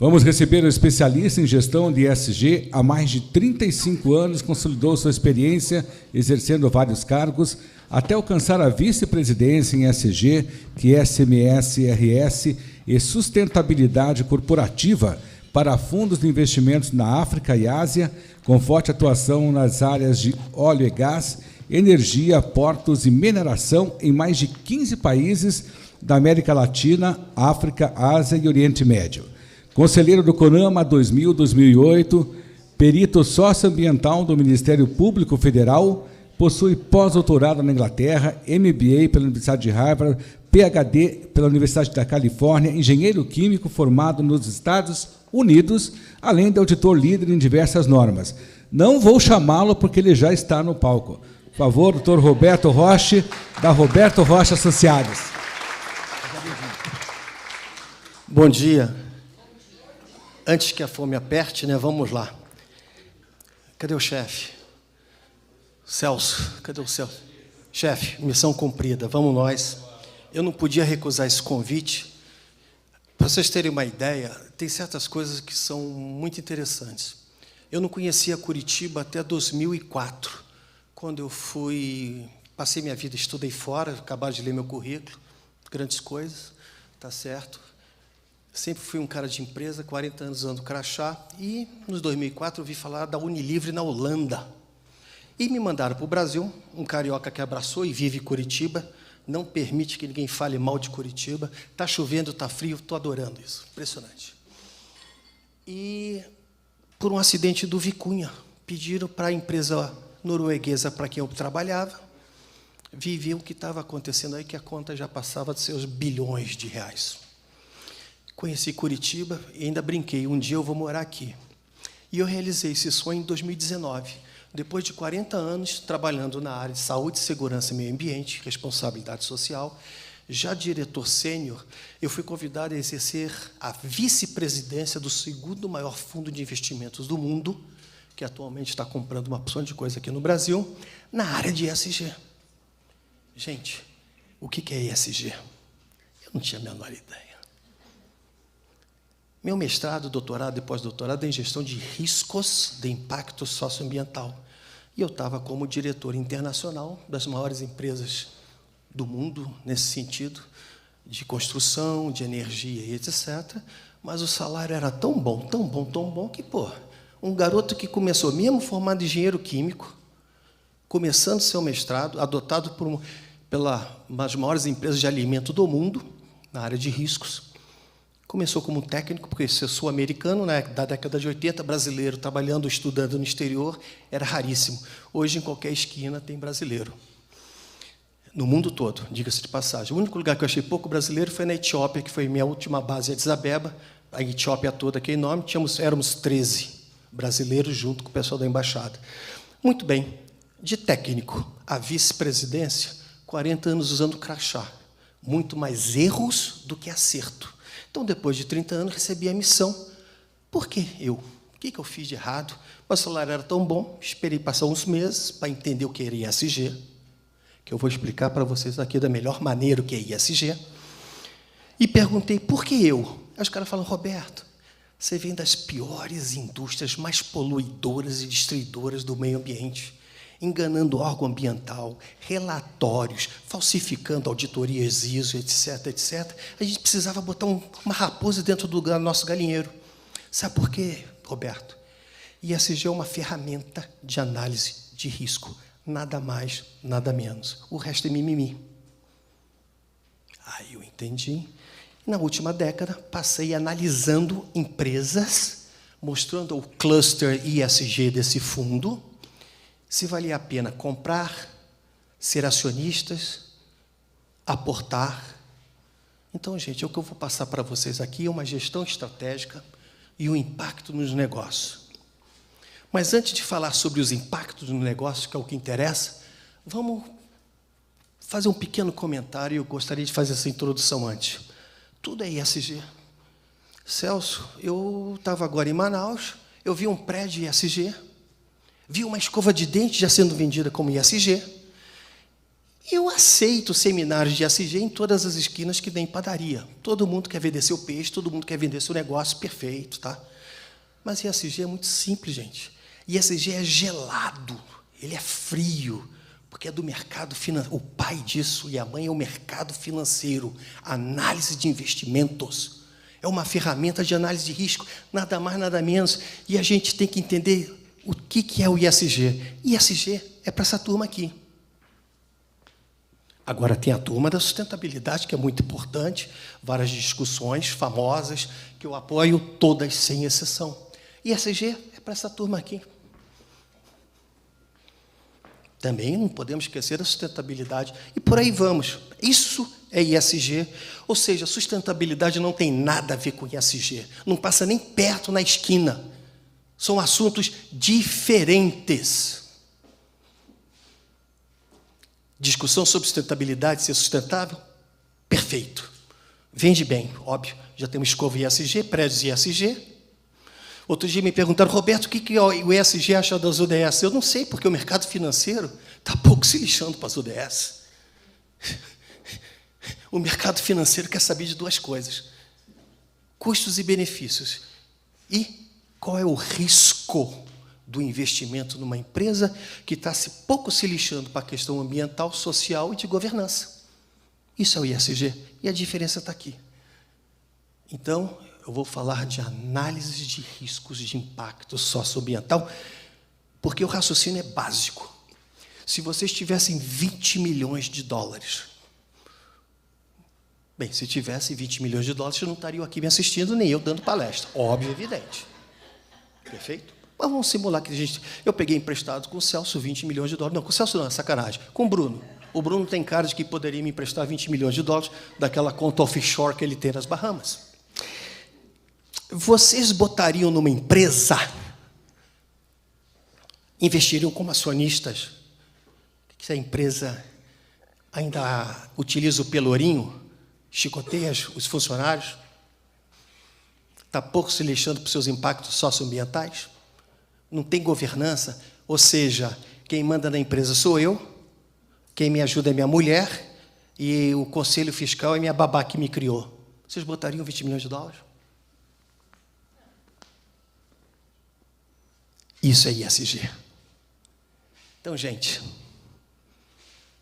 Vamos receber o especialista em gestão de ESG. Há mais de 35 anos, consolidou sua experiência exercendo vários cargos, até alcançar a vice-presidência em ESG, que é SMS-RS, e sustentabilidade corporativa para fundos de investimentos na África e Ásia, com forte atuação nas áreas de óleo e gás, energia, portos e mineração em mais de 15 países da América Latina, África, Ásia e Oriente Médio. Conselheiro do CONAMA 2000-2008, perito socioambiental do Ministério Público Federal, possui pós-doutorado na Inglaterra, MBA pela Universidade de Harvard, PhD pela Universidade da Califórnia, engenheiro químico formado nos Estados Unidos, além de auditor líder em diversas normas. Não vou chamá-lo porque ele já está no palco. Por favor, doutor Roberto Roche, da Roberto Roche Associados. Bom dia. Antes que a fome aperte, né? Vamos lá. Cadê o chefe? Celso, cadê o Celso? Chefe, missão cumprida, vamos nós. Eu não podia recusar esse convite. Para vocês terem uma ideia, tem certas coisas que são muito interessantes. Eu não conhecia Curitiba até 2004, quando eu passei minha vida, estudei fora, acabaram de ler meu currículo, grandes coisas, tá certo? Sempre fui um cara de empresa, 40 anos usando crachá, e, nos 2004, eu vi falar da Unilivre na Holanda. E me mandaram para o Brasil, um carioca que abraçou e vive em Curitiba, não permite que ninguém fale mal de Curitiba, está chovendo, está frio, estou adorando isso, impressionante. E, por um acidente do Vicunha, pediram para a empresa norueguesa para quem eu trabalhava, viver o que estava acontecendo aí, que a conta já passava de seus bilhões de reais. Conheci Curitiba e ainda brinquei, um dia eu vou morar aqui. E eu realizei esse sonho em 2019, depois de 40 anos trabalhando na área de saúde, segurança e meio ambiente, responsabilidade social, já diretor sênior, eu fui convidado a exercer a vice-presidência do segundo maior fundo de investimentos do mundo, que atualmente está comprando uma porção de coisa aqui no Brasil, na área de ESG. Gente, o que é ESG? Eu não tinha a menor ideia. Meu mestrado, doutorado e pós-doutorado é em gestão de riscos de impacto socioambiental. E eu estava como diretor internacional das maiores empresas do mundo, nesse sentido, de construção, de energia e etc. Mas o salário era tão bom, tão bom, tão bom, que, pô, um garoto que começou, mesmo formado em engenheiro químico, começando seu mestrado, adotado pelas maiores empresas de alimento do mundo, na área de riscos, começou como técnico, porque ser sul-americano, né, da década de 80, brasileiro, trabalhando, estudando no exterior, era raríssimo. Hoje, em qualquer esquina, tem brasileiro. No mundo todo, diga-se de passagem. O único lugar que eu achei pouco brasileiro foi na Etiópia, que foi minha última base em Addis Abeba. A Etiópia toda, que é enorme, éramos 13 brasileiros, junto com o pessoal da embaixada. Muito bem. De técnico a vice-presidência, 40 anos usando crachá. Muito mais erros do que acerto. Então, depois de 30 anos, recebi a missão. Por que eu? O que eu fiz de errado? O salário era tão bom, esperei passar uns meses para entender o que era ESG, que eu vou explicar para vocês aqui da melhor maneira o que é ESG, e perguntei, por que eu? Aí os caras falam, Roberto, você vem das piores indústrias, mais poluidoras e destruidoras do meio ambiente, enganando o órgão ambiental, relatórios, falsificando auditorias ISO, etc., etc. A gente precisava botar uma raposa dentro do nosso galinheiro. Sabe por quê, Roberto? ESG é uma ferramenta de análise de risco. Nada mais, nada menos. O resto é mimimi. Aí eu entendi. Na última década, passei analisando empresas, mostrando o cluster ESG desse fundo, se valia a pena comprar, ser acionistas, aportar. Então, gente, o que eu vou passar para vocês aqui é uma gestão estratégica e o impacto nos negócios. Mas, antes de falar sobre os impactos no negócio, que é o que interessa, vamos fazer um pequeno comentário. Eu gostaria de fazer essa introdução antes. Tudo é ESG. Celso, eu estava agora em Manaus, eu vi um prédio ESG, vi uma escova de dente já sendo vendida como ESG, Eu aceito seminários de ESG em todas as esquinas que nem padaria. Todo mundo quer vender seu peixe, todo mundo quer vender seu negócio, perfeito, tá? Mas ESG é muito simples, gente. ESG é gelado, ele é frio, porque é do mercado financeiro. O pai disso e a mãe é o mercado financeiro, análise de investimentos. É uma ferramenta de análise de risco, nada mais, nada menos. E a gente tem que entender o que é o ESG. ESG é para essa turma aqui. Agora tem a turma da sustentabilidade, que é muito importante, várias discussões famosas, que eu apoio todas, sem exceção. ESG é para essa turma aqui. Também não podemos esquecer da sustentabilidade. E por aí vamos. Isso é ESG, ou seja, sustentabilidade não tem nada a ver com ESG. Não passa nem perto na esquina. São assuntos diferentes. Discussão sobre sustentabilidade, ser sustentável? Perfeito. Vende bem, óbvio. Já temos escova ESG, prédios ESG. Outro dia me perguntaram, Roberto, o que o ESG acha das ODS? Eu não sei, porque o mercado financeiro está pouco se lixando para as ODS. O mercado financeiro quer saber de duas coisas: custos e benefícios. E qual é o risco do investimento numa empresa que está pouco se lixando para a questão ambiental, social e de governança. Isso é o ESG. E a diferença está aqui. Então, eu vou falar de análise de riscos de impacto socioambiental, porque o raciocínio é básico. Se vocês tivessem 20 milhões de dólares, bem, se tivessem 20 milhões de dólares, vocês não estariam aqui me assistindo, nem eu dando palestra. Óbvio, evidente. Perfeito? Mas vamos simular que eu peguei emprestado com o Celso 20 milhões de dólares. Não, com o Celso não, é sacanagem. Com o Bruno. O Bruno tem cara de que poderia me emprestar 20 milhões de dólares daquela conta offshore que ele tem nas Bahamas. Vocês botariam numa empresa, investiriam como acionistas, se a empresa ainda utiliza o pelourinho, chicoteia os funcionários, está pouco se lixando para os seus impactos socioambientais, não tem governança, ou seja, quem manda na empresa sou eu, quem me ajuda é minha mulher, e o conselho fiscal é minha babá que me criou. Vocês botariam 20 milhões de dólares? Isso é ESG. Então, gente,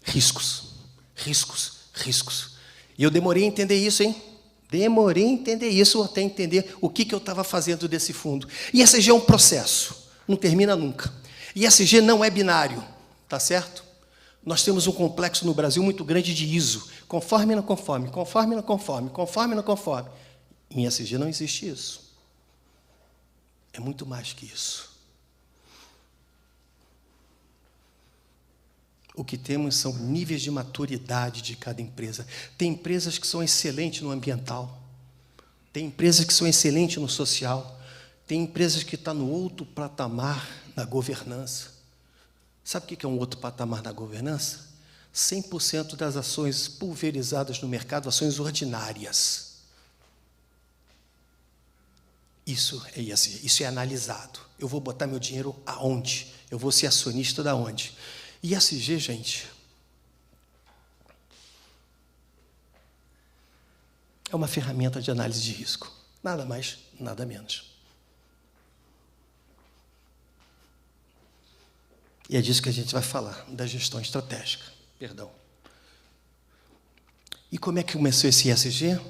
riscos, riscos, riscos. E eu demorei a entender isso, hein? Demorei a entender isso, até entender o que eu estava fazendo desse fundo. ESG é um processo, não termina nunca. ESG não é binário, tá certo? Nós temos um complexo no Brasil muito grande de ISO, conforme não conforme, conforme não conforme, conforme não conforme. Em ESG não existe isso. É muito mais que isso. O que temos são níveis de maturidade de cada empresa. Tem empresas que são excelentes no ambiental. Tem empresas que são excelentes no social. Tem empresas que estão no outro patamar na governança. Sabe o que é um outro patamar na governança? 100% das ações pulverizadas no mercado, ações ordinárias. Isso é ESG, isso é analisado. Eu vou botar meu dinheiro aonde? Eu vou ser acionista da onde? ESG, gente, é uma ferramenta de análise de risco. Nada mais, nada menos. E é disso que a gente vai falar, da gestão estratégica. Perdão. E como é que começou esse ESG?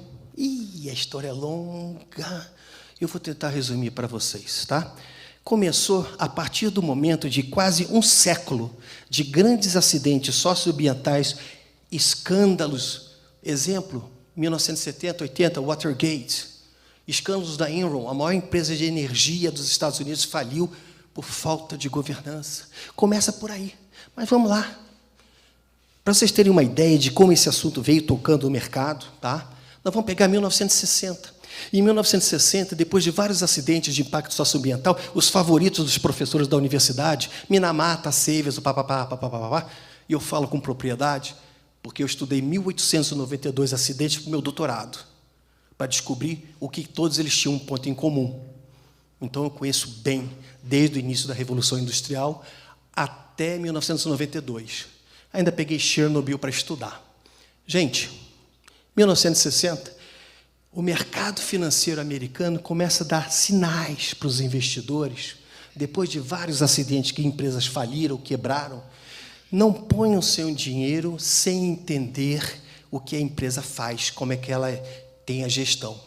A história é longa. Eu vou tentar resumir para vocês, tá? Começou a partir do momento de quase um século de grandes acidentes socioambientais, escândalos. Exemplo, 1970, 80, Watergate. Escândalos da Enron, a maior empresa de energia dos Estados Unidos, faliu por falta de governança. Começa por aí. Mas vamos lá. Para vocês terem uma ideia de como esse assunto veio tocando o mercado, tá? Nós vamos pegar 1960. Em 1960, depois de vários acidentes de impacto socioambiental, os favoritos dos professores da universidade, Minamata, Seves, o papapá, e eu falo com propriedade, porque eu estudei 1892 acidentes para o meu doutorado, para descobrir o que todos eles tinham um ponto em comum. Então, eu conheço bem, desde o início da Revolução Industrial até 1992. Ainda peguei Chernobyl para estudar. Gente, 1960, o mercado financeiro americano começa a dar sinais para os investidores, depois de vários acidentes que empresas faliram, quebraram. Não ponham seu dinheiro sem entender o que a empresa faz, como é que ela tem a gestão.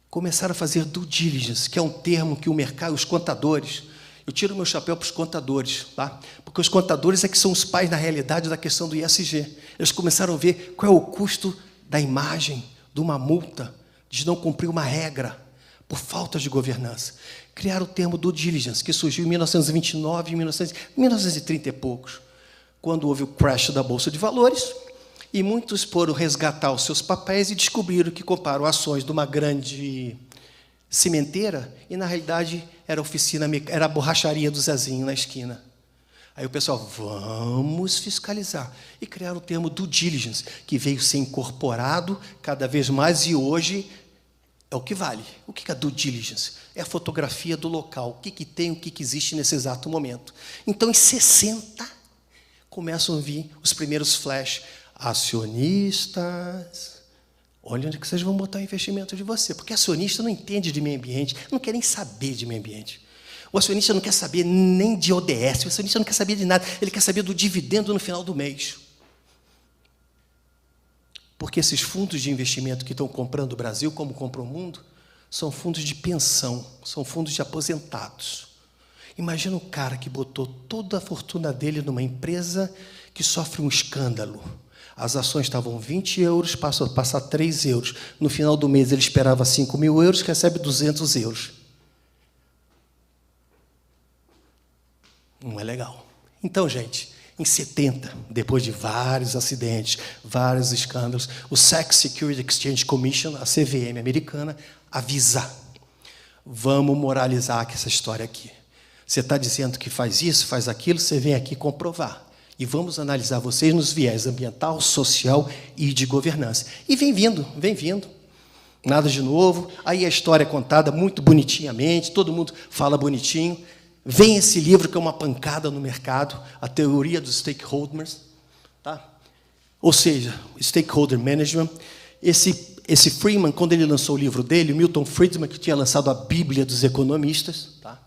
Começaram a fazer due diligence, que é um termo que o mercado, os contadores, eu tiro meu chapéu para os contadores, tá? Porque os contadores é que são os pais, na realidade, da questão do ISG. Eles começaram a ver qual é o custo da imagem de uma multa, de não cumprir uma regra, por falta de governança. Criaram o termo due diligence, que surgiu em 1929, 1930 e poucos, quando houve o crash da Bolsa de Valores, e muitos foram resgatar os seus papéis e descobriram que compraram ações de uma grande cimenteira, e, na realidade, era a borracharia do Zezinho na esquina. Aí o pessoal, vamos fiscalizar. E criaram o termo due diligence, que veio ser incorporado cada vez mais, e hoje é o que vale. O que é due diligence? É a fotografia do local, o que tem, o que existe nesse exato momento. Então, em 60, começam a vir os primeiros flash, acionistas. Olha onde que vocês vão botar o investimento de você, porque acionista não entende de meio ambiente, não quer nem saber de meio ambiente. O acionista não quer saber nem de ODS, o acionista não quer saber de nada, ele quer saber do dividendo no final do mês. Porque esses fundos de investimento que estão comprando o Brasil, como compram o mundo, são fundos de pensão, são fundos de aposentados. Imagina um cara que botou toda a fortuna dele numa empresa que sofre um escândalo. As ações estavam 20 euros, passam a passar 3 euros. No final do mês, ele esperava 5.000 euros, recebe 200 euros. Não é legal. Então, gente, em 70, depois de vários acidentes, vários escândalos, o Securities Exchange Commission, a CVM americana, avisa: vamos moralizar essa história aqui. Você está dizendo que faz isso, faz aquilo, você vem aqui comprovar. E vamos analisar vocês nos viés ambiental, social e de governança. E vem vindo, vem vindo. Nada de novo. Aí a história é contada muito bonitinhamente, todo mundo fala bonitinho. Vem esse livro que é uma pancada no mercado, a teoria dos stakeholders. Tá? Ou seja, stakeholder management. Esse Friedman, quando ele lançou o livro dele, o Milton Friedman, que tinha lançado a Bíblia dos economistas, tá?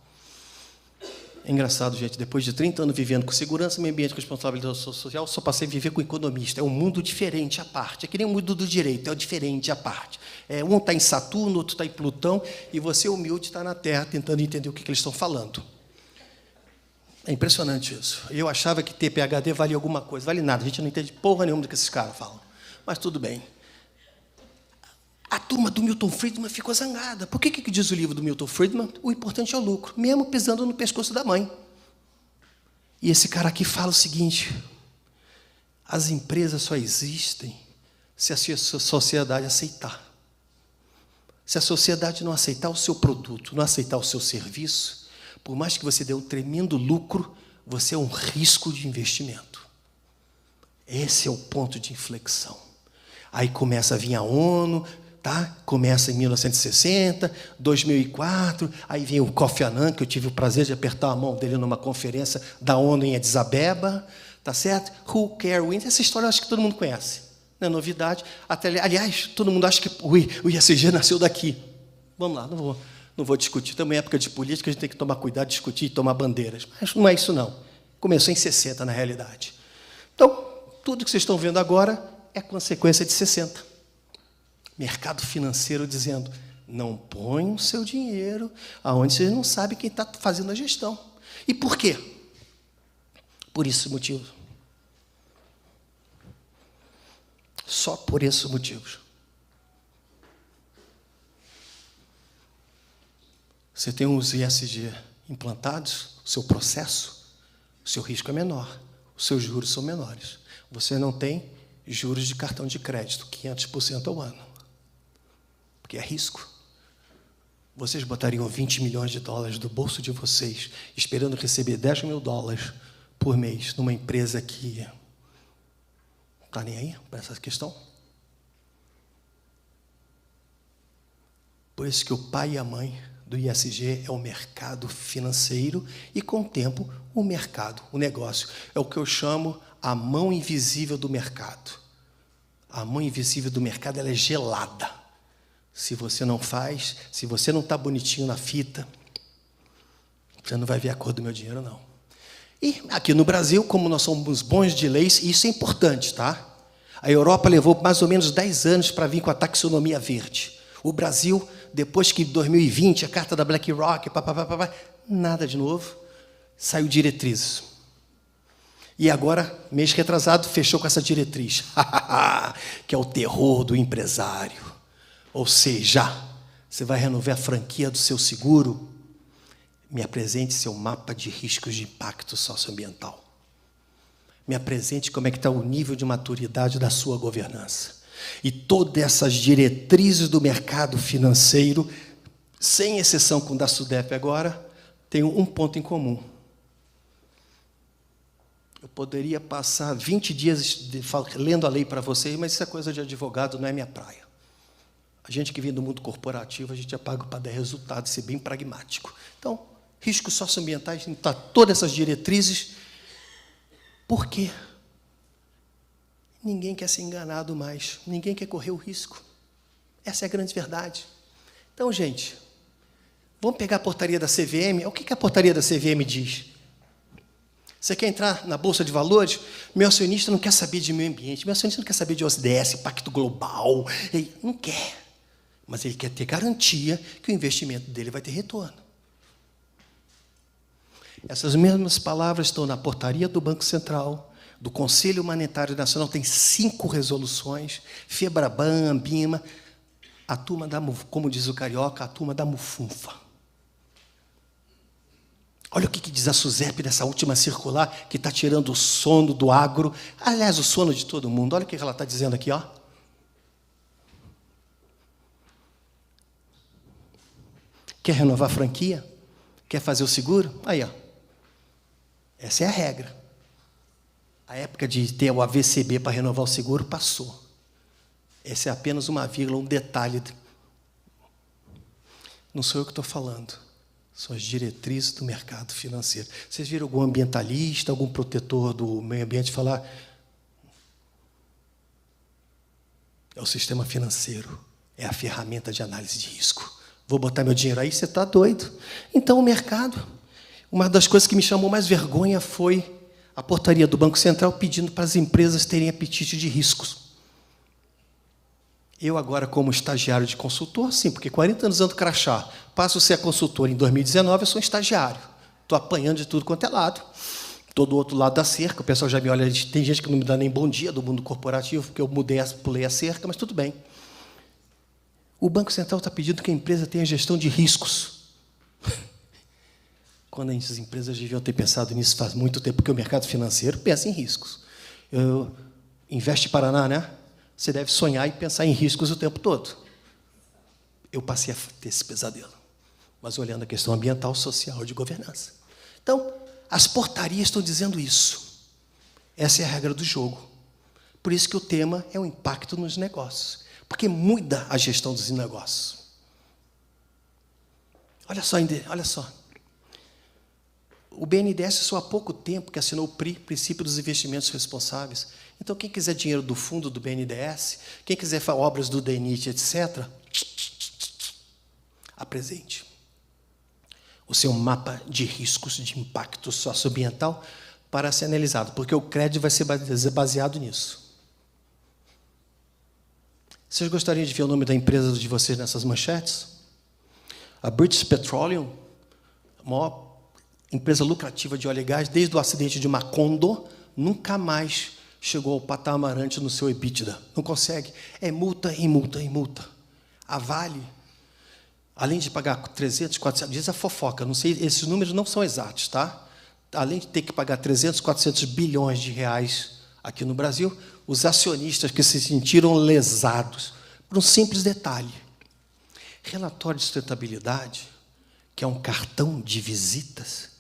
É engraçado, gente, depois de 30 anos vivendo com segurança, meio ambiente, responsabilidade social, só passei a viver com economista. É um mundo diferente à parte. É que nem o mundo do direito, é o diferente à parte. Um está em Saturno, outro está em Plutão, e você, humilde, está na Terra, tentando entender o que eles estão falando. É impressionante isso. Eu achava que ter PhD valia alguma coisa. Vale nada, a gente não entende porra nenhuma do que esses caras falam. Mas tudo bem. A turma do Milton Friedman ficou zangada. Por que diz o livro do Milton Friedman? O importante é o lucro, mesmo pisando no pescoço da mãe. E esse cara aqui fala o seguinte: as empresas só existem se a sociedade aceitar. Se a sociedade não aceitar o seu produto, não aceitar o seu serviço, por mais que você dê um tremendo lucro, você é um risco de investimento. Esse é o ponto de inflexão. Aí começa a vir a ONU, tá? Começa em 1960, 2004, aí vem o Kofi Annan, que eu tive o prazer de apertar a mão dele numa conferência da ONU em Addis Abeba, tá certo? Who Care Wins? Essa história eu acho que todo mundo conhece, não é novidade. Aliás, todo mundo acha que o ISG nasceu daqui. Vamos lá, não vou discutir. Também é época de política, a gente tem que tomar cuidado, discutir e tomar bandeiras. Mas não é isso, não. Começou em 60, na realidade. Então, tudo que vocês estão vendo agora é consequência de 60. Mercado financeiro dizendo: não ponham seu dinheiro aonde vocês não sabem quem está fazendo a gestão. E por quê? Por esse motivo. Só por esses motivos. Você tem os ISG implantados, o seu processo, o seu risco é menor, os seus juros são menores. Você não tem juros de cartão de crédito, 500% ao ano. Porque é risco. Vocês botariam 20 milhões de dólares do bolso de vocês, esperando receber 10 mil dólares por mês numa empresa que não está nem aí para essa questão? Por isso que o pai e a mãe do ISG é o mercado financeiro e, com o tempo, o mercado, o negócio. É o que eu chamo a mão invisível do mercado. A mão invisível do mercado, ela é gelada. Se você não faz, se você não está bonitinho na fita, você não vai ver a cor do meu dinheiro, não. E aqui no Brasil, como nós somos bons de leis, isso é importante, tá? A Europa levou mais ou menos 10 anos para vir com a taxonomia verde. O Brasil, depois que em 2020, a carta da BlackRock, nada de novo, saiu diretrizes. E agora, mês retrasado, fechou com essa diretriz, que é o terror do empresário. Ou seja, você vai renovar a franquia do seu seguro, me apresente seu mapa de riscos de impacto socioambiental. Me apresente como é que está o nível de maturidade da sua governança. E todas essas diretrizes do mercado financeiro, sem exceção com o da SUDEP agora, têm um ponto em comum. Eu poderia passar 20 dias lendo a lei para vocês, mas isso é coisa de advogado, não é minha praia. A gente que vem do mundo corporativo, a gente é pago para dar resultado, ser bem pragmático. Então, riscos socioambientais, tá todas essas diretrizes. Por quê? Ninguém quer ser enganado mais, ninguém quer correr o risco. Essa é a grande verdade. Então, gente, vamos pegar a portaria da CVM. O que a portaria da CVM diz? Você quer entrar na Bolsa de Valores? Meu acionista não quer saber de meio ambiente, meu acionista não quer saber de ODS, Pacto Global, ele não quer. Mas ele quer ter garantia que o investimento dele vai ter retorno. Essas mesmas palavras estão na portaria do Banco Central, do Conselho Monetário Nacional, tem 5 resoluções, FEBRABAN, ANBIMA, a turma da, como diz o carioca, a turma da mufunfa. Olha o que diz a SUSEP dessa última circular, que está tirando o sono do agro, aliás, o sono de todo mundo. Olha o que ela está dizendo aqui, ó. Quer renovar a franquia? Quer fazer o seguro? Aí, ó. Essa é a regra. A época de ter o AVCB para renovar o seguro passou. Essa é apenas uma vírgula, um detalhe. Não sou eu que estou falando. São as diretrizes do mercado financeiro. Vocês viram algum ambientalista, algum protetor do meio ambiente falar? É o sistema financeiro, é a ferramenta de análise de risco. Vou botar meu dinheiro aí, você está doido. Então, o mercado, uma das coisas que me chamou mais vergonha foi a portaria do Banco Central pedindo para as empresas terem apetite de riscos. Eu agora, como estagiário de consultor, sim, porque 40 anos ando crachá, passo a ser consultor em 2019, eu sou estagiário. Estou apanhando de tudo quanto é lado. Estou do outro lado da cerca, o pessoal já me olha, tem gente que não me dá nem bom dia do mundo corporativo, porque eu pulei a cerca, mas tudo bem. O Banco Central está pedindo que a empresa tenha gestão de riscos. Quando as empresas deviam ter pensado nisso faz muito tempo, porque o mercado financeiro pensa em riscos. Investe Paraná, né? Você deve sonhar e pensar em riscos o tempo todo. Eu passei a ter esse pesadelo, mas olhando a questão ambiental, social e de governança. Então, as portarias estão dizendo isso. Essa é a regra do jogo. Por isso que o tema é o impacto nos negócios, porque muda a gestão dos negócios. Olha só. O BNDES só há pouco tempo que assinou o PRI, Princípio dos Investimentos Responsáveis. Então, quem quiser dinheiro do fundo do BNDES, quem quiser obras do DENIT, etc., apresente o seu mapa de riscos de impacto socioambiental para ser analisado, porque o crédito vai ser baseado nisso. Vocês gostariam de ver o nome da empresa de vocês nessas manchetes? A British Petroleum, a maior empresa lucrativa de óleo e gás, desde o acidente de Macondo, nunca mais chegou ao patamar antes no seu EBITDA. Não consegue. É multa em multa em multa. A Vale, além de pagar 300, 400, diz a fofoca, não sei, esses números não são exatos, tá? Além de ter que pagar 300, 400 bilhões de reais aqui no Brasil, os acionistas que se sentiram lesados por um simples detalhe. Relatório de sustentabilidade, que é um cartão de visitas,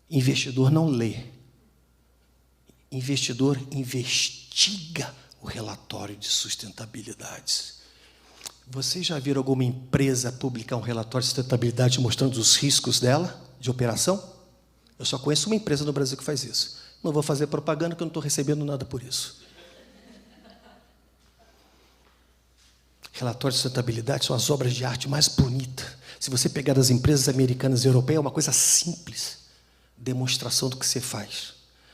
investidor não lê. Investidor investiga o relatório de sustentabilidade. Vocês já viram alguma empresa publicar um relatório de sustentabilidade mostrando os riscos dela, de operação? Eu só conheço uma empresa no Brasil que faz isso. Não vou fazer propaganda, porque eu não estou recebendo nada por isso. Relatórios de sustentabilidade são as obras de arte mais bonitas. Se você pegar das empresas americanas e europeias, é uma coisa simples. Demonstração do que você faz.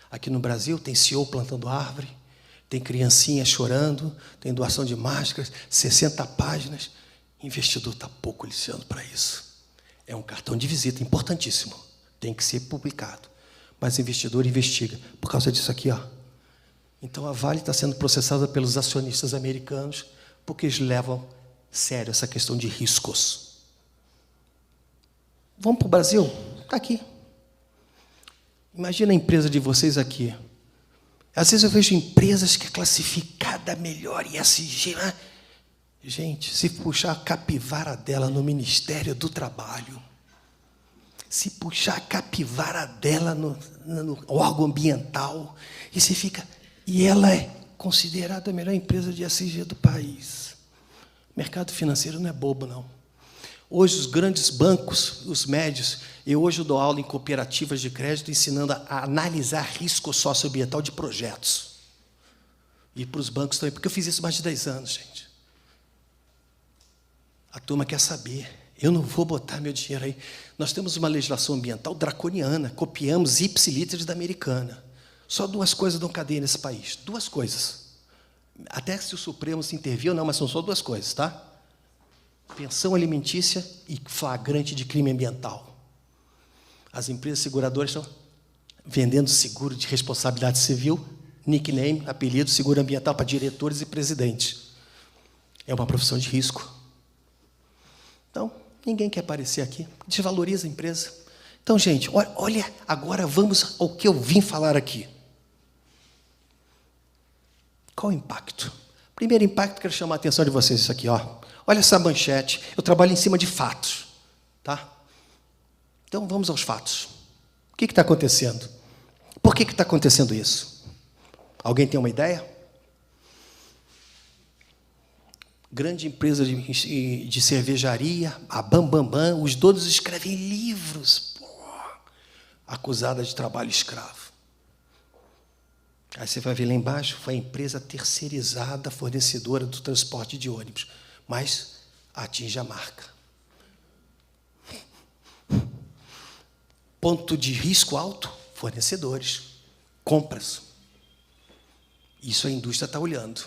Aqui no Brasil tem CEO plantando árvore, tem criancinha chorando, tem doação de máscaras, 60 páginas. Investidor está pouco liciando para isso. É um cartão de visita importantíssimo. Tem que ser publicado. Mas o investidor investiga. Por causa disso aqui, ó. Então a Vale está sendo processada pelos acionistas americanos porque eles levam sério essa questão de riscos. Vamos para o Brasil? Está aqui. Imagina a empresa de vocês aqui. Às vezes eu vejo empresas que é classificada melhor em ESG. Né? Gente, se puxar a capivara dela no Ministério do Trabalho, se puxar a capivara dela no órgão ambiental, e você fica... E ela é considerada a melhor empresa de ESG do país. O mercado financeiro não é bobo, não. Hoje, os grandes bancos, os médios, eu hoje dou aula em cooperativas de crédito, ensinando a analisar risco socioambiental de projetos. E para os bancos também, porque eu fiz isso há mais de 10 anos, gente. A turma quer saber. Eu não vou botar meu dinheiro aí. Nós temos uma legislação ambiental draconiana, copiamos ipsiliteres da americana. Só 2 coisas dão cadeia nesse país. 2 coisas. Até se o Supremo se interviu, não, mas são só 2 coisas, tá? Pensão alimentícia e flagrante de crime ambiental. As empresas seguradoras estão vendendo seguro de responsabilidade civil, nickname, apelido, seguro ambiental para diretores e presidentes. É uma profissão de risco. Então, ninguém quer aparecer aqui. Desvaloriza a empresa. Então, gente, olha, agora vamos ao que eu vim falar aqui. Qual o impacto? Primeiro impacto, quero chamar a atenção de vocês, isso aqui, ó. Olha essa manchete. Eu trabalho em cima de fatos. Tá? Então, vamos aos fatos. O que está acontecendo? Por que está acontecendo isso? Alguém tem uma ideia? Grande empresa de cervejaria, a Bam Bam Bam, os donos escrevem livros, acusada de trabalho escravo. Aí você vai ver lá embaixo, foi a empresa terceirizada, fornecedora do transporte de ônibus, mas atinge a marca. Ponto de risco alto, fornecedores, compras. Isso a indústria está olhando.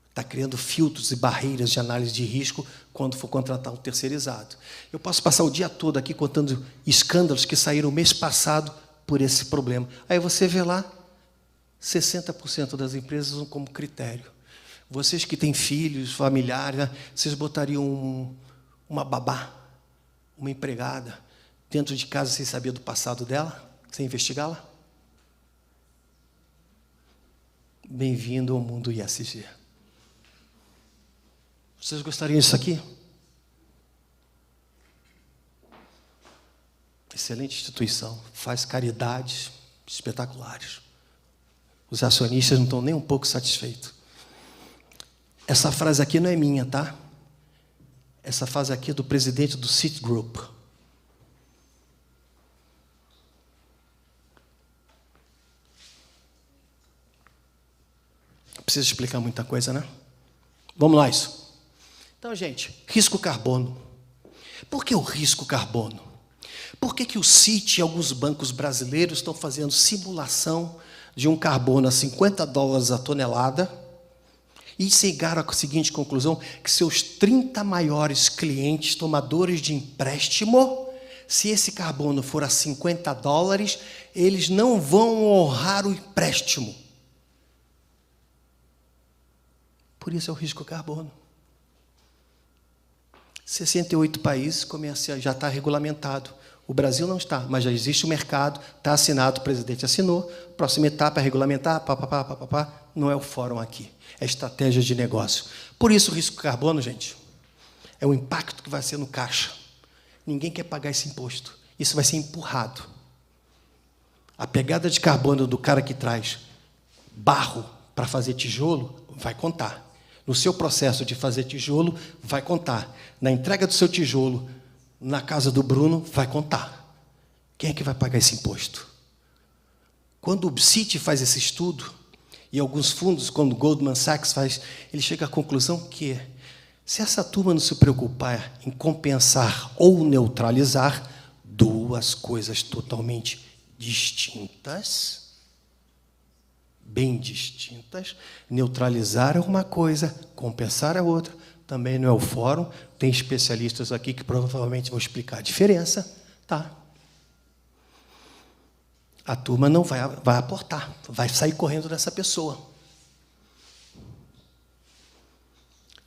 Está criando filtros e barreiras de análise de risco quando for contratar um terceirizado. Eu posso passar o dia todo aqui contando escândalos que saíram mês passado por esse problema. Aí você vê lá, 60% das empresas usam como critério. Vocês que têm filhos, familiares, né, vocês botariam uma babá, uma empregada, dentro de casa sem saber do passado dela, sem investigá-la? Bem-vindo ao mundo ESG. Vocês gostariam disso aqui? Excelente instituição, faz caridades espetaculares. Os acionistas não estão nem um pouco satisfeitos. Essa frase aqui não é minha, tá? Essa frase aqui é do presidente do Citigroup. Não precisa explicar muita coisa, né? Vamos lá, isso. Então, gente, risco carbono. Por que o risco carbono? Por que o Citi e alguns bancos brasileiros estão fazendo simulação de um carbono a $50 a tonelada e chegaram à seguinte conclusão, que seus 30 maiores clientes tomadores de empréstimo, se esse carbono for a $50, eles não vão honrar o empréstimo. Por isso é o risco carbono. 68 países já está regulamentado. O Brasil não está, mas já existe o mercado, está assinado, o presidente assinou, próxima etapa é regulamentar, não é o fórum aqui, é estratégia de negócio. Por isso o risco carbono, gente, é o impacto que vai ser no caixa. Ninguém quer pagar esse imposto, isso vai ser empurrado. A pegada de carbono do cara que traz barro para fazer tijolo vai contar. No seu processo de fazer tijolo, vai contar. Na entrega do seu tijolo na casa do Bruno, vai contar. Quem é que vai pagar esse imposto? Quando o Citi faz esse estudo, e alguns fundos, quando o Goldman Sachs faz, ele chega à conclusão que, se essa turma não se preocupar em compensar ou neutralizar, duas coisas totalmente distintas, bem distintas, neutralizar é uma coisa, compensar é outra, também não é o fórum, tem especialistas aqui que provavelmente vão explicar a diferença, tá? A turma não vai aportar, vai sair correndo dessa pessoa.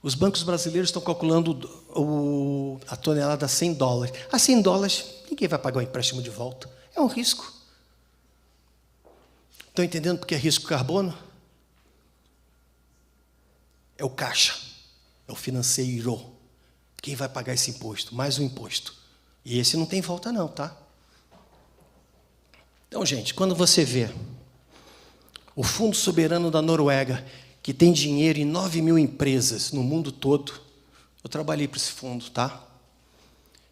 Os bancos brasileiros estão calculando a tonelada a $100. A $100, ninguém vai pagar o empréstimo de volta. É um risco. Estão entendendo por que é risco carbono? É o caixa, é o financeiro. Quem vai pagar esse imposto? Mais um imposto. E esse não tem volta não, tá? Então, gente, quando você vê o Fundo Soberano da Noruega, que tem dinheiro em 9.000 empresas no mundo todo, eu trabalhei para esse fundo, tá?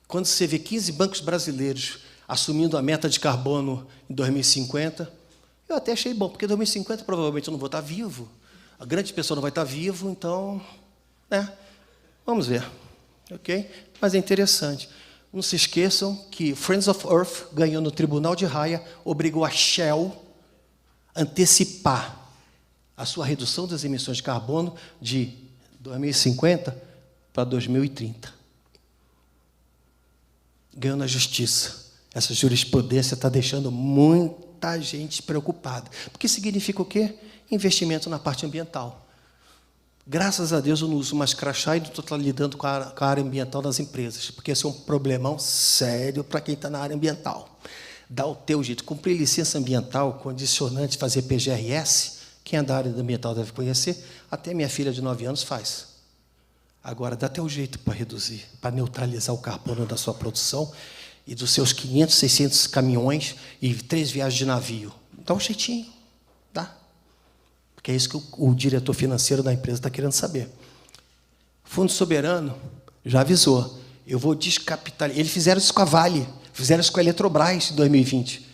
Quando você vê 15 bancos brasileiros assumindo a meta de carbono em 2050, eu até achei bom, porque em 2050 provavelmente eu não vou estar vivo, a grande pessoa não vai estar vivo, então, vamos ver, ok? Mas é interessante. Não se esqueçam que Friends of Earth ganhou no Tribunal de Haia, obrigou a Shell a antecipar a sua redução das emissões de carbono de 2050 para 2030. Ganhou na justiça. Essa jurisprudência está deixando muita gente preocupada. Porque significa o quê? Investimento na parte ambiental. Graças a Deus eu não uso mais crachá e não estou lidando com a área ambiental das empresas, porque esse é um problemão sério para quem está na área ambiental. Dá o teu jeito. Cumprir licença ambiental, condicionante, fazer PGRS, quem é da área ambiental deve conhecer, até minha filha de 9 anos faz. Agora, dá teu jeito para reduzir, para neutralizar o carbono da sua produção e dos seus 500, 600 caminhões e 3 viagens de navio. Dá um jeitinho, dá. Porque é isso que o diretor financeiro da empresa está querendo saber. Fundo Soberano já avisou. Eu vou descapitalizar. Eles fizeram isso com a Vale, fizeram isso com a Eletrobras em 2020.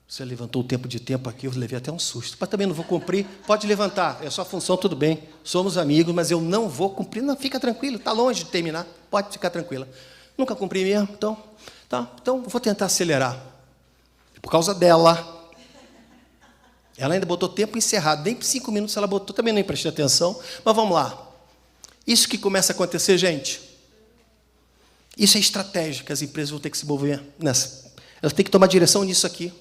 Você levantou o tempo de tempo aqui, eu levei até um susto. Mas também não vou cumprir. Pode levantar, é sua função, tudo bem. Somos amigos, mas eu não vou cumprir. Não, fica tranquilo, está longe de terminar. Pode ficar tranquila. Nunca cumpri mesmo, então, tá. Então, vou tentar acelerar. Por causa dela. Ela ainda botou tempo encerrado, nem 5 minutos ela botou, também não prestei atenção, mas vamos lá. Isso que começa a acontecer, gente, isso é estratégia que as empresas vão ter que se envolver nessa. Elas têm que tomar direção nisso aqui.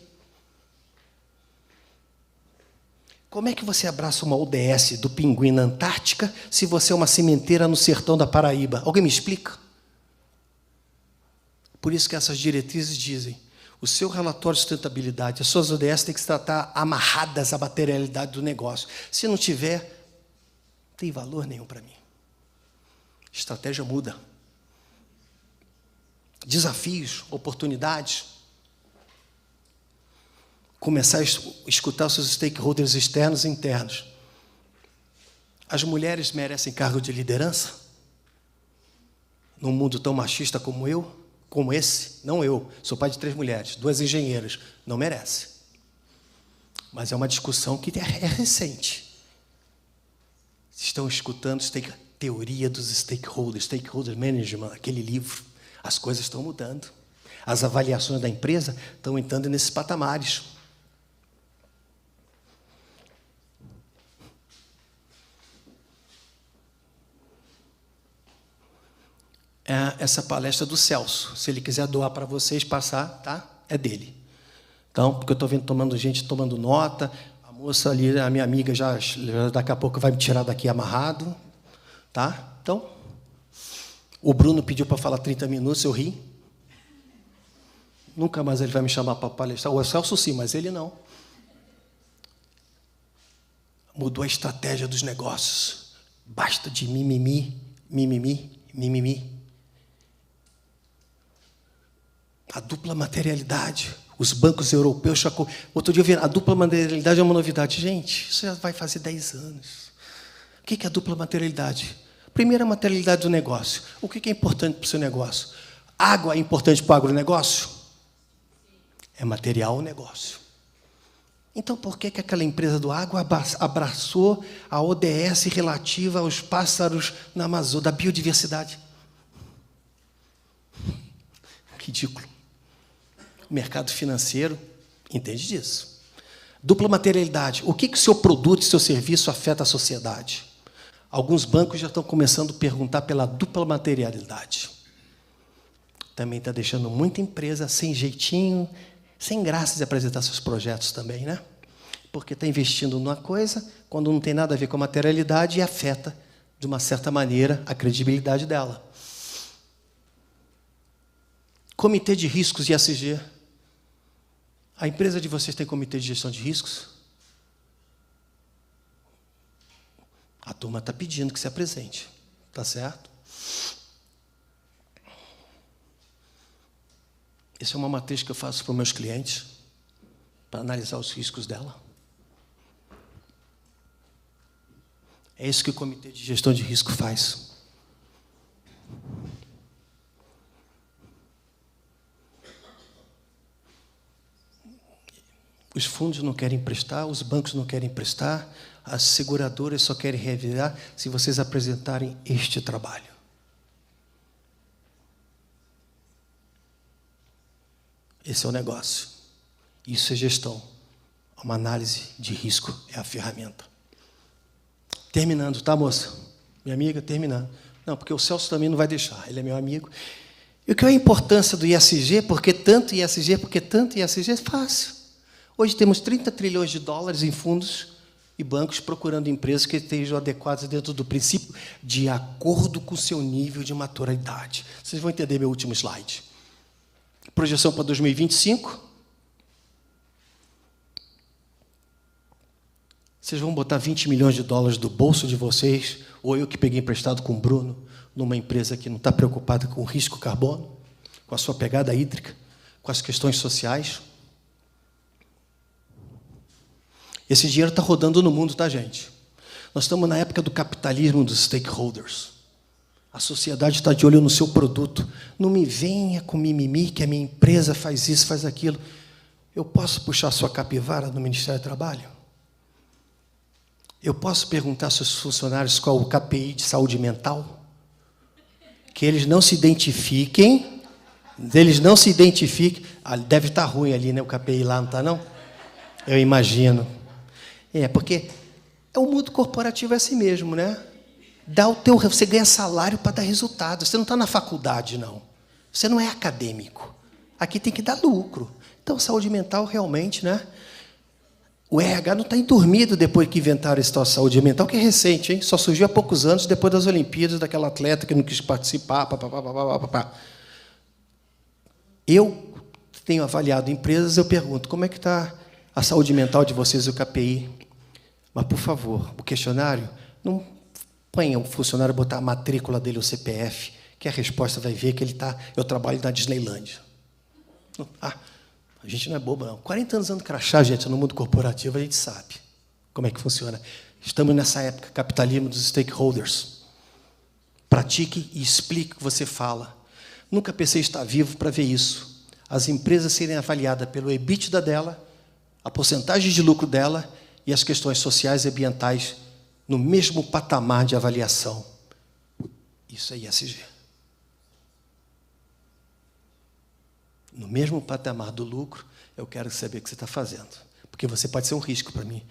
Como é que você abraça uma ODS do pinguim na Antártica se você é uma cimenteira no sertão da Paraíba? Alguém me explica? Por isso que essas diretrizes dizem, o seu relatório de sustentabilidade, as suas ODS têm que estar amarradas à materialidade do negócio. Se não tiver, não tem valor nenhum para mim. Estratégia muda. Desafios, oportunidades. Começar a escutar os seus stakeholders externos e internos. As mulheres merecem cargo de liderança? Num mundo tão machista como eu? Como esse, não eu, sou pai de 3 mulheres, 2 engenheiras, não merece. Mas é uma discussão que é recente. Estão escutando teoria dos stakeholders, stakeholder management, aquele livro. As coisas estão mudando. As avaliações da empresa estão entrando nesses patamares. Essa palestra do Celso. Se ele quiser doar para vocês, passar, tá? É dele. Então, porque eu estou vendo tomando gente tomando nota, a moça ali, a minha amiga, já daqui a pouco vai me tirar daqui amarrado. Tá? Então, o Bruno pediu para falar 30 minutos, eu ri. Nunca mais ele vai me chamar para palestrar. O Celso sim, mas ele não. Mudou a estratégia dos negócios. Basta de mimimi, mimimi, mimimi. A dupla materialidade. Os bancos europeus... Outro dia eu vi, a dupla materialidade é uma novidade. Gente, isso já vai fazer 10 anos. O que é a dupla materialidade? Primeiro, a materialidade do negócio. O que é importante para o seu negócio? Água é importante para o agronegócio? É material o negócio. Então, por que aquela empresa do água abraçou a ODS relativa aos pássaros na Amazônia, da biodiversidade? Ridículo. O mercado financeiro entende disso. Dupla materialidade. O que o seu produto e seu serviço afeta a sociedade? Alguns bancos já estão começando a perguntar pela dupla materialidade. Também está deixando muita empresa sem jeitinho, sem graça de apresentar seus projetos também, né? Porque está investindo numa coisa, quando não tem nada a ver com a materialidade, e afeta, de uma certa maneira, a credibilidade dela. Comitê de riscos e ESG. A empresa de vocês tem comitê de gestão de riscos? A turma está pedindo que se apresente. Tá certo? Essa é uma matriz que eu faço para os meus clientes, para analisar os riscos dela. É isso que o comitê de gestão de risco faz. Os fundos não querem emprestar, os bancos não querem emprestar, as seguradoras só querem revirar se vocês apresentarem este trabalho. Esse é o negócio. Isso é gestão. Uma análise de risco é a ferramenta. Terminando, tá, moça? Minha amiga, terminando. Não, porque o Celso também não vai deixar, ele é meu amigo. E o que é a importância do ISG? Porque tanto ISG, porque tanto ISG é fácil. Hoje temos 30 trilhões de dólares em fundos e bancos procurando empresas que estejam adequadas dentro do princípio de acordo com o seu nível de maturidade. Vocês vão entender meu último slide. Projeção para 2025. Vocês vão botar 20 milhões de dólares do bolso de vocês, ou eu que peguei emprestado com o Bruno, numa empresa que não está preocupada com o risco carbono, com a sua pegada hídrica, com as questões sociais. Esse dinheiro está rodando no mundo, tá, gente? Nós estamos na época do capitalismo dos stakeholders. A sociedade está de olho no seu produto. Não me venha com mimimi que a minha empresa faz isso, faz aquilo. Eu posso puxar sua capivara no Ministério do Trabalho? Eu posso perguntar aos seus funcionários qual o KPI de saúde mental? Que eles não se identifiquem. Ah, deve estar ruim ali, né? O KPI lá, não está, não? Eu imagino. Porque o mundo corporativo é assim mesmo, né? Você ganha salário para dar resultado. Você não está na faculdade, não. Você não é acadêmico. Aqui tem que dar lucro. Então, saúde mental, realmente, né? O RH não está endormido depois que inventaram esse tal de saúde mental, que é recente, hein? Só surgiu há poucos anos, depois das Olimpíadas, daquela atleta que não quis participar. Eu tenho avaliado empresas, eu pergunto, como é que está a saúde mental de vocês, o KPI? Mas, por favor, o questionário, não ponha o funcionário botar a matrícula dele, o CPF, que a resposta vai ver que eu trabalho na Disneylândia. A gente não é bobo, não. 40 anos andando crachá, gente, no mundo corporativo, a gente sabe como é que funciona. Estamos nessa época, capitalismo dos stakeholders. Pratique e explique o que você fala. Nunca pensei estar vivo para ver isso. As empresas serem avaliadas pelo EBITDA dela, a porcentagem de lucro dela e as questões sociais e ambientais no mesmo patamar de avaliação. Isso é ISG. No mesmo patamar do lucro, eu quero saber o que você está fazendo. Porque você pode ser um risco para mim.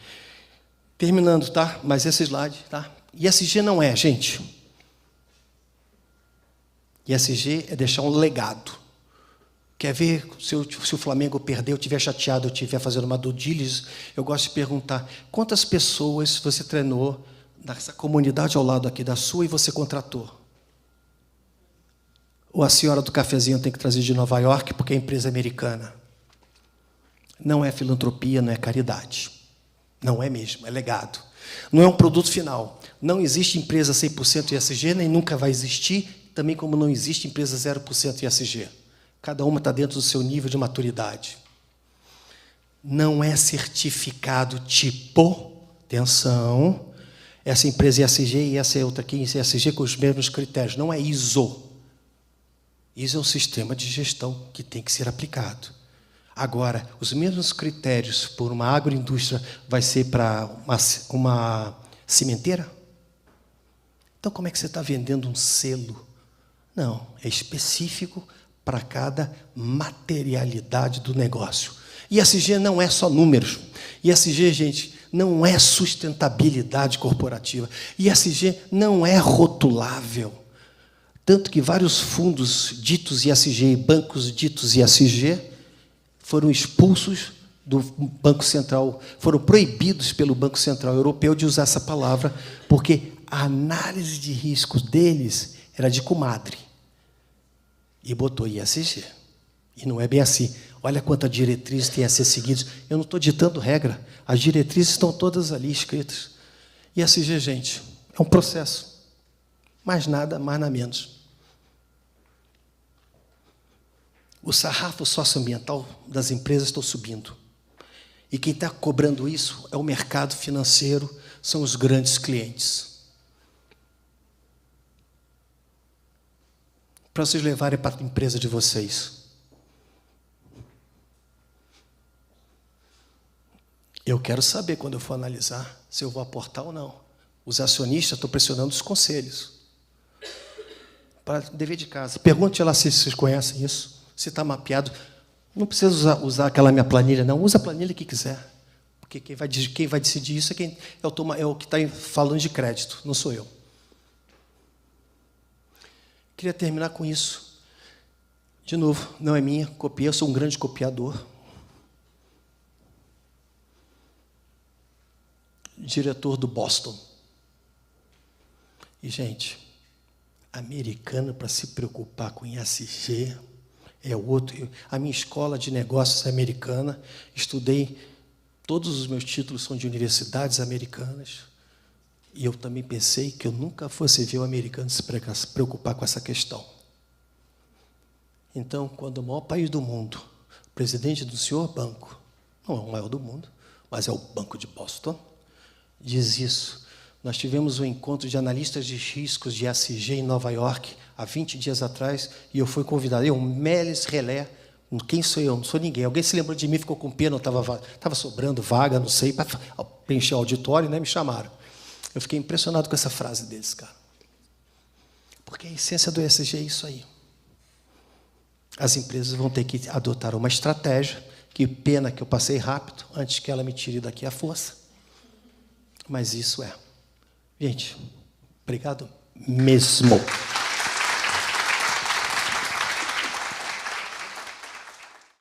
Terminando, tá? Mas esse slide, tá? ISG não é, gente. ISG é deixar um legado. Quer ver se o Flamengo perder, eu estiver chateado, eu estiver fazendo uma due diligence, eu gosto de perguntar quantas pessoas você treinou nessa comunidade ao lado aqui da sua e você contratou? Ou a senhora do cafezinho tem que trazer de Nova York porque é empresa americana? Não é filantropia, não é caridade. Não é mesmo, é legado. Não é um produto final. Não existe empresa 100% ESG, nem nunca vai existir, também como não existe empresa 0% ESG. Cada uma está dentro do seu nível de maturidade. Não é certificado tipo, atenção, essa empresa é ESG e essa é outra aqui, ESG com os mesmos critérios. Não é ISO. ISO é um sistema de gestão que tem que ser aplicado. Agora, os mesmos critérios por uma agroindústria vai ser para uma cimenteira? Então, como é que você está vendendo um selo? Não, é específico para cada materialidade do negócio. ESG não é só números. ESG, gente, não é sustentabilidade corporativa. ESG não é rotulável. Tanto que vários fundos ditos ESG e bancos ditos ESG foram expulsos do Banco Central, foram proibidos pelo Banco Central Europeu de usar essa palavra, porque a análise de riscos deles era de comadre. E botou ESG. E não é bem assim. Olha quanta diretriz tem a ser seguidas. Eu não estou ditando regra. As diretrizes estão todas ali escritas. ESG, gente, é um processo. Mais nada, mais nada menos. O sarrafo socioambiental das empresas está subindo. E quem está cobrando isso é o mercado financeiro, são os grandes clientes. Para vocês levarem para a empresa de vocês. Eu quero saber, quando eu for analisar, se eu vou aportar ou não. Os acionistas, estou pressionando os conselhos. Para dever de casa. Pergunte lá se vocês conhecem isso. Se está mapeado. Não precisa usar aquela minha planilha, não. Usa a planilha que quiser. Porque quem vai decidir isso é o que está falando de crédito, não sou eu. Queria terminar com isso. De novo, não é minha, copiei, eu sou um grande copiador. Diretor do Boston. E, gente, americano para se preocupar com ESG é outro. A minha escola de negócios é americana, estudei, todos os meus títulos são de universidades americanas, e eu também pensei que eu nunca fosse ver o americano se preocupar com essa questão. Então, quando o maior país do mundo, o presidente do senhor banco, não é o maior do mundo, mas é o Banco de Boston, diz isso. Nós tivemos um encontro de analistas de riscos de ESG em Nova York, há 20 dias atrás, e eu fui convidado. Eu, Melis Relé, quem sou eu? Não sou ninguém. Alguém se lembrou de mim, ficou com pena, estava sobrando vaga, não sei, para preencher o auditório, né? Me chamaram. Eu fiquei impressionado com essa frase deles, cara. Porque a essência do ESG é isso aí. As empresas vão ter que adotar uma estratégia, que pena que eu passei rápido, antes que ela me tire daqui à força. Mas isso é. Gente, obrigado mesmo.